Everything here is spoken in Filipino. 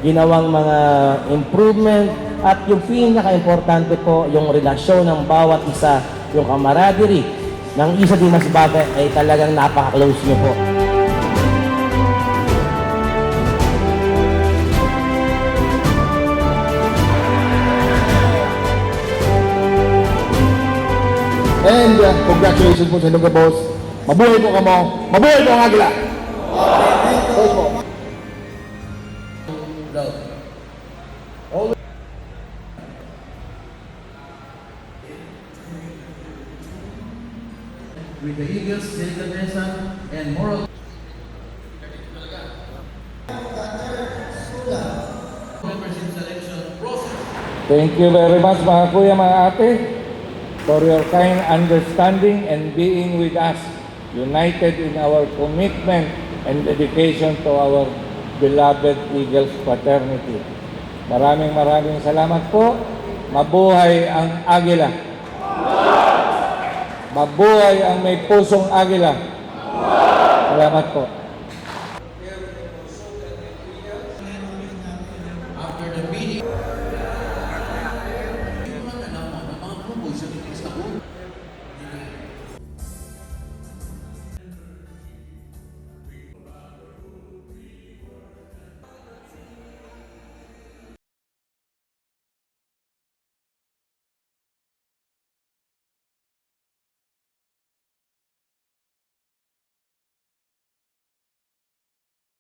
ginawang mga improvement at yung pinaka-importante po, yung relasyon ng bawat isa, yung camaraderie ng isa din mas bagay ay talagang napaka-close niyo po. And congratulations po sa inyong boss. Mabuhay po kamo. Mabuhay po ang Agila. Boss po. With the Eagles, delicadeza, and moral membership selection process. Thank you very much mga kuya, mga ate, for your kind understanding and being with us, united in our commitment and dedication to our beloved Eagles fraternity. Maraming salamat po. Mabuhay ang Agila. Mabuhay ang may pusong Agila. Salamat po. After the meeting.